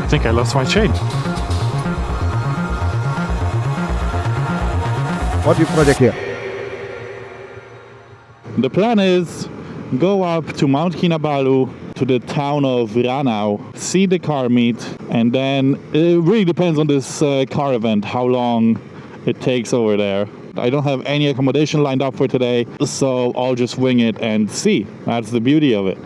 I think I lost my chain. What do you project here? The plan is go up to Mount Kinabalu, to the town of Ranau, see the car meet, and then it really depends on this car event how long it takes over there. I don't have any accommodation lined up for today, so I'll just wing it and see. That's the beauty of it.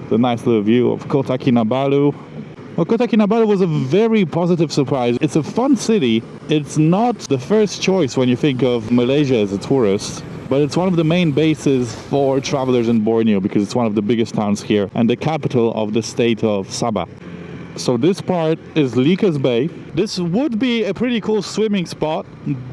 The nice little view of Kota Kinabalu. Well, Kota Kinabalu was a very positive surprise. It's a fun city. It's not the first choice when you think of Malaysia as a tourist, but it's one of the main bases for travelers in Borneo because it's one of the biggest towns here and the capital of the state of Sabah. So this part is Likas Bay. This would be a pretty cool swimming spot,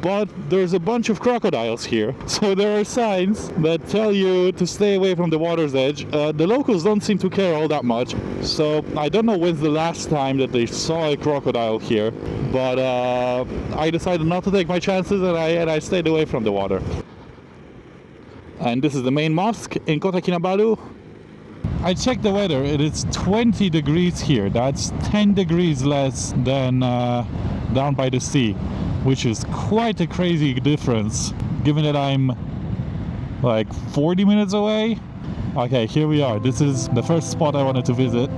but there's a bunch of crocodiles here. So there are signs that tell you to stay away from the water's edge. The locals don't seem to care all that much. So I don't know when's the last time that they saw a crocodile here, but I decided not to take my chances and I stayed away from the water. And this is the main mosque in Kota Kinabalu. I checked the weather, it is 20 degrees here. That's 10 degrees less than down by the sea, which is quite a crazy difference, given that I'm like 40 minutes away. Okay, here we are. This is the first spot I wanted to visit.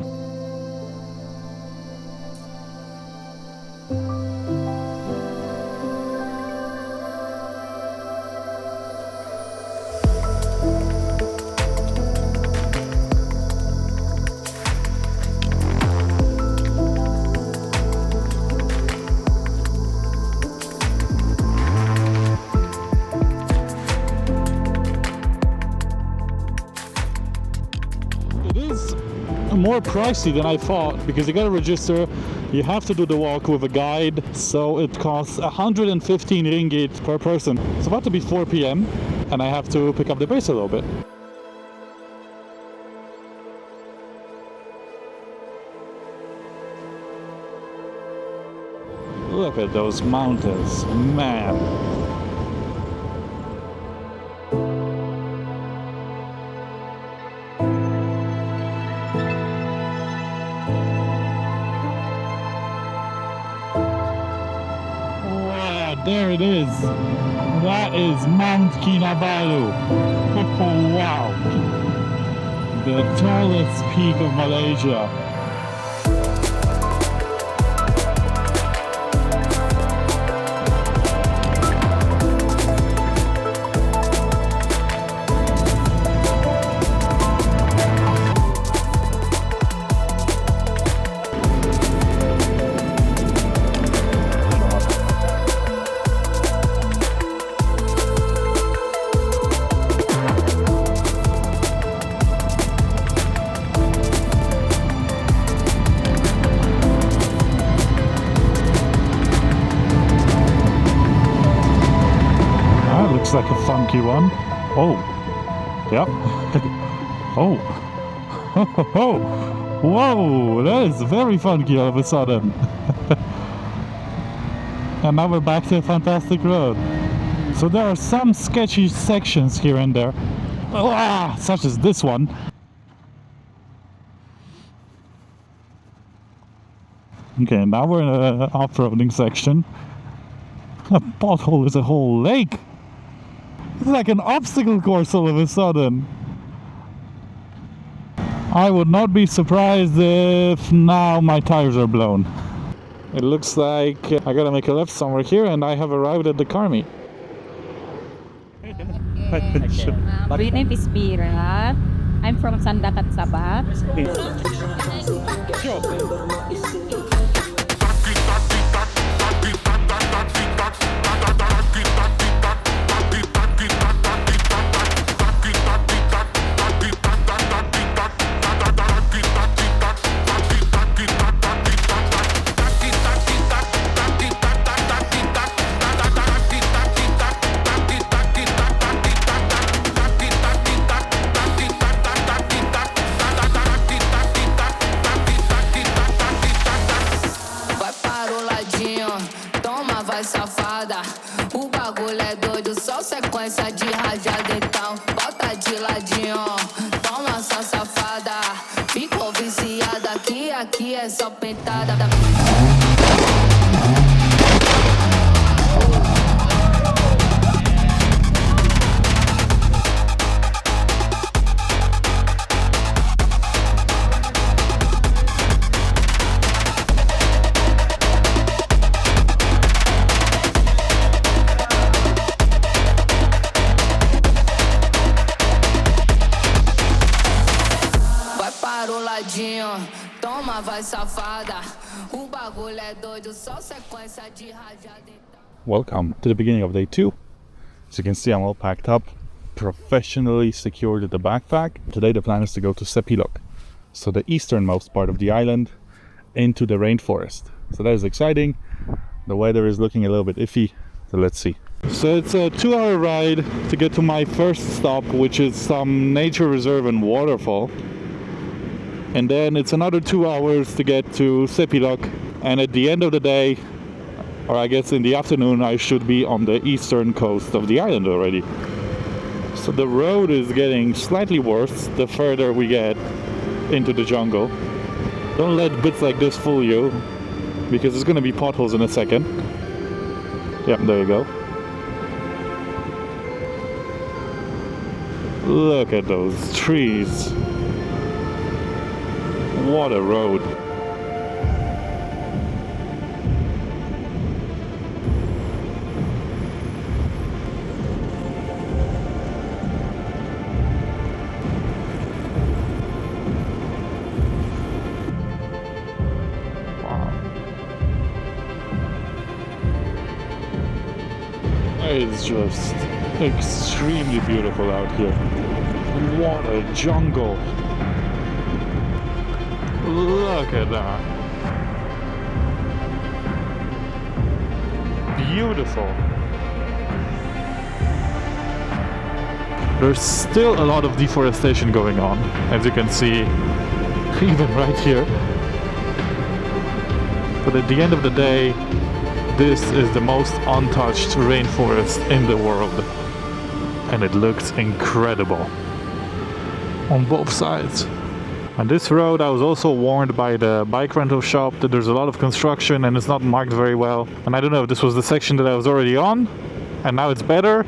More pricey than I thought because you gotta register, you have to do the walk with a guide, so it costs 115 ringgit per person. It's about to be 4 p.m. and I have to pick up the pace a little bit. Look at those mountains, man. There it is. That is Mount Kinabalu. Wow. The tallest peak of Malaysia. Like a funky one. Oh, yep. Oh, oh, whoa, that is very funky all of a sudden. And now we're back to a fantastic road. So there are some sketchy sections here and there, such as this one. Okay, now we're in an off-roading section. A pothole is a whole lake. It's like an obstacle course all of a sudden. I would not be surprised if now my tires are blown. It looks like I gotta make a left somewhere here and I have arrived at the car meet. My name is Mira. I'm from Sandakan, Sabah. Safada, o bagulho é doido, só sequência de rajada, então bota de ladinho, toma só safada, ficou viciada aqui é é só pentada. Toma, vai safada. O bagulho é doido, só sequência de rajada. Welcome to the beginning of day 2. As you can see, I'm all packed up, professionally secured at the backpack. Today the plan is to go to Sepilok, so the easternmost part of the island, into the rainforest. So that is exciting. The weather is looking a little bit iffy, so let's see. So it's a 2-hour ride to get to my first stop, which is some nature reserve and waterfall. And then it's another 2 hours to get to Sepilok, and at the end of the day, or I guess in the afternoon, I should be on the eastern coast of the island already. So the road is getting slightly worse the further we get into the jungle. Don't let bits like this fool you, because there's gonna be potholes in a second. Yep, there you go. Look at those trees. What a road. Wow. It's just extremely beautiful out here. What a jungle. Look at that. Beautiful. There's still a lot of deforestation going on, as you can see, even right here. But at the end of the day, this is the most untouched rainforest in the world. And it looks incredible on both sides. On this road I was also warned by the bike rental shop that there's a lot of construction and it's not marked very well. And I don't know if this was the section that I was already on and now it's better,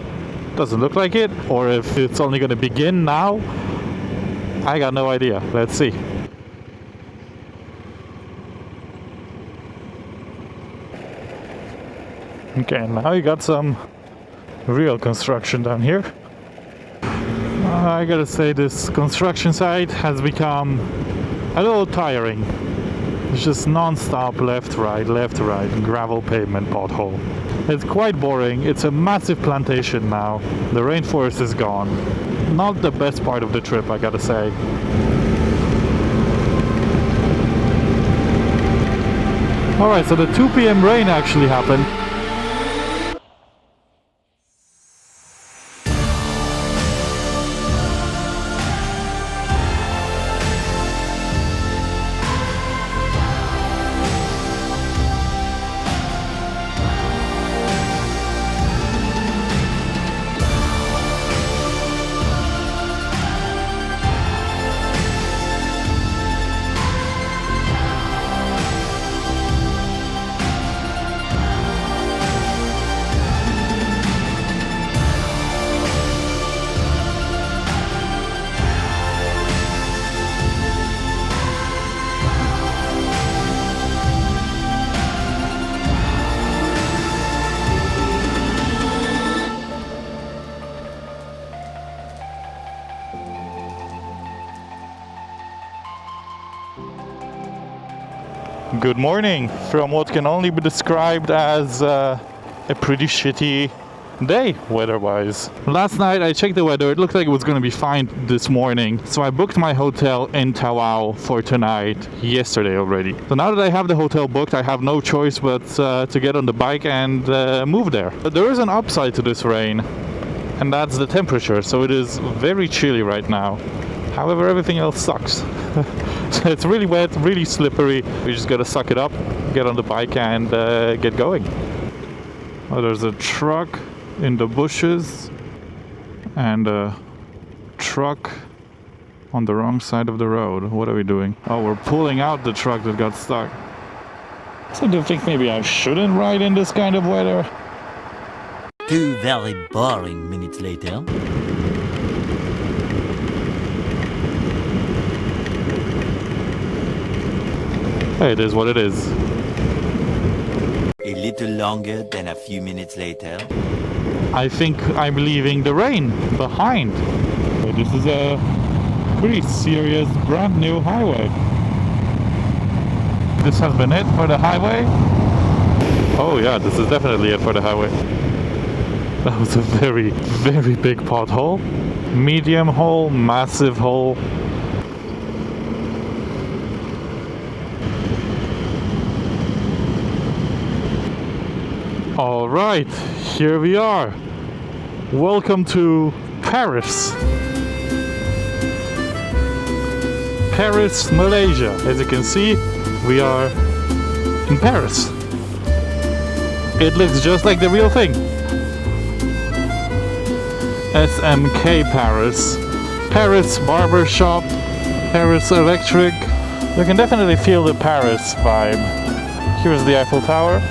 doesn't look like it, or if it's only going to begin now. I got no idea. Let's see. Okay, now you got some real construction down here. I gotta say, this construction site has become a little tiring. It's just non-stop left, right, gravel pavement, pothole. It's quite boring. It's a massive plantation now. The rainforest is gone. Not the best part of the trip, I gotta say. Alright, so the 2 p.m. rain actually happened. Good morning from what can only be described as a pretty shitty day weather-wise. Last night I checked the weather, it looked like it was going to be fine this morning, so I booked my hotel in Tawau for tonight yesterday already. So now that I have the hotel booked, I have no choice but to get on the bike and move there. But there is an upside to this rain, and that's the temperature, so it is very chilly right now. However, everything else sucks. So it's really wet, really slippery. We just gotta suck it up, get on the bike and get going. Oh, there's a truck in the bushes and a truck On the wrong side of the road. What are we doing? Oh, we're pulling out the truck that got stuck. So do you think maybe I shouldn't ride in this kind of weather? 2 very boring minutes later. Hey, it is what it is. A little longer than a few minutes later. I think I'm leaving the rain behind. So this is a pretty serious brand new highway. This has been it for the highway. Oh yeah, this is definitely it for the highway. That was a very, very big pothole. Medium hole, massive hole. All right, here we are. Welcome to Paris. Paris, Malaysia. As you can see, we are in Paris. It looks just like the real thing. SMK Paris. Paris Barber Shop. Paris Electric. You can definitely feel the Paris vibe. Here's the Eiffel Tower.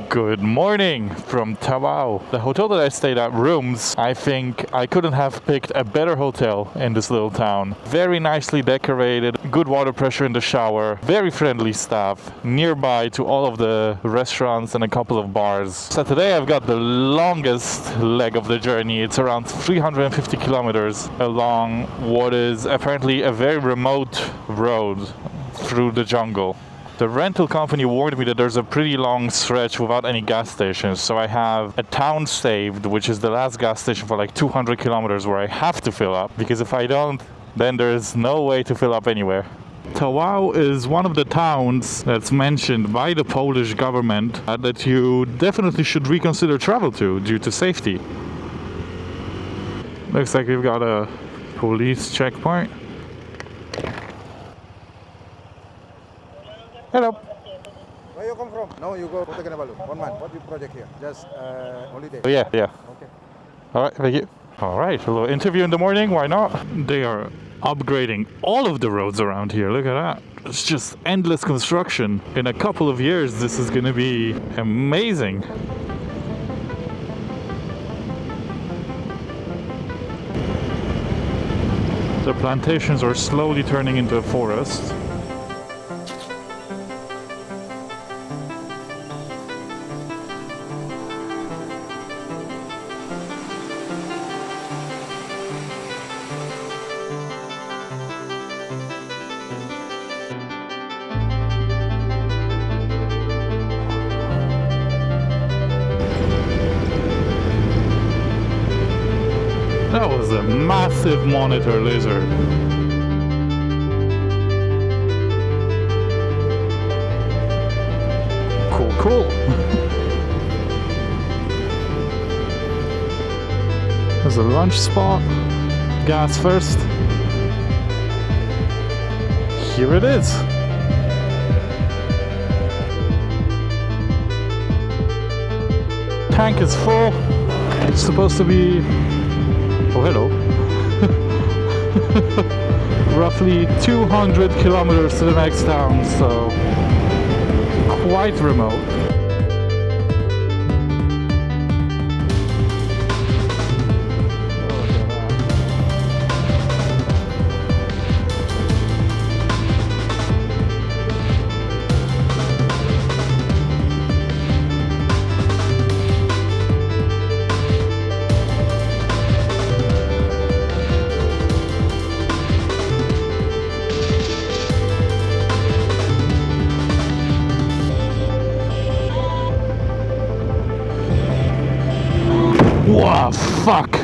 Good morning from Tawau. The hotel that I stayed at, rooms, I think I couldn't have picked a better hotel in this little town. Very nicely decorated, good water pressure in the shower, very friendly staff, nearby to all of the restaurants and a couple of bars. So today I've got the longest leg of the journey. It's around 350 kilometers along what is apparently a very remote road through the jungle. The rental company warned me that there's a pretty long stretch without any gas stations, so I have a town saved, which is the last gas station for like 200 kilometers where I have to fill up, because if I don't, then there's no way to fill up anywhere. Tawau is one of the towns that's mentioned by the Polish government that you definitely should reconsider travel to due to safety. Looks like we've got a police checkpoint. Hello. Where you come from? No, you go Kota Kinabalu. 1 month. What you project here? Just holiday. Oh, yeah. Okay. All right, thank you. All right, a little interview in the morning. Why not? They are upgrading all of the roads around here. Look at that. It's just endless construction. In a couple of years, this is going to be amazing. The plantations are slowly turning into a forest. That was a massive monitor lizard. Cool. There's a lunch spot. Gas first. Here it is. Tank is full. It's supposed to be... Oh, hello. Roughly 200 kilometers to the next town, so quite remote. Wow, fuck!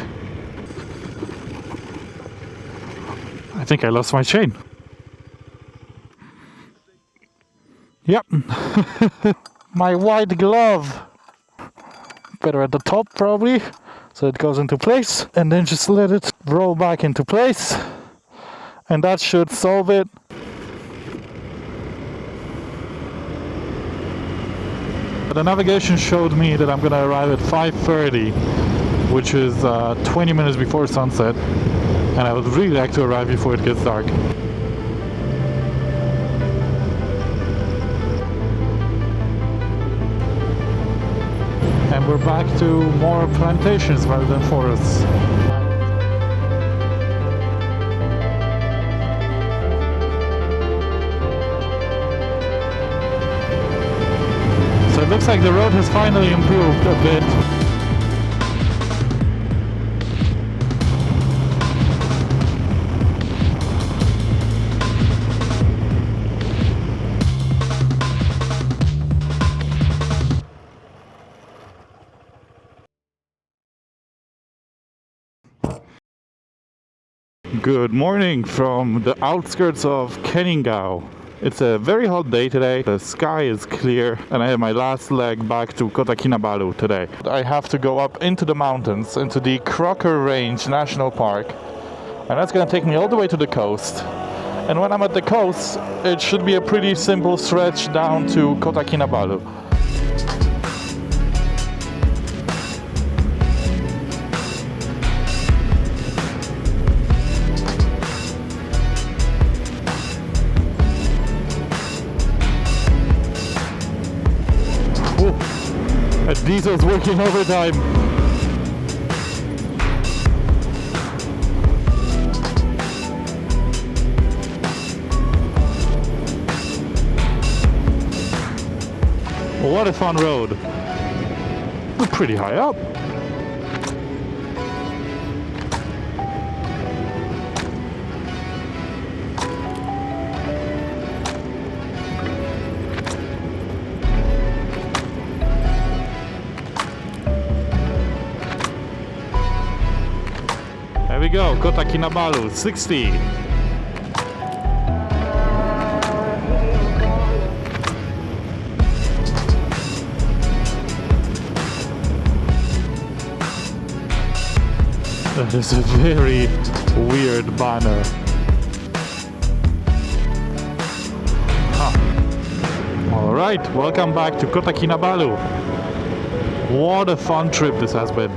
I think I lost my chain. Yep. My white glove. Better at the top probably. So it goes into place. And then just let it roll back into place. And that should solve it. The navigation showed me that I'm gonna arrive at 5:30, which is 20 minutes before sunset. And I would really like to arrive before it gets dark. And we're back to more plantations rather than forests. So it looks like the road has finally improved a bit. Good morning from the outskirts of Keningau. It's a very hot day today, the sky is clear, and I have my last leg back to Kota Kinabalu today. I have to go up into the mountains, into the Crocker Range National Park, and that's gonna take me all the way to the coast. And when I'm at the coast, it should be a pretty simple stretch down to Kota Kinabalu. Diesel's working overtime. What a fun road. We're pretty high up. There we go, Kota Kinabalu, 60. That is a very weird banner. Alright, welcome back to Kota Kinabalu. What a fun trip this has been.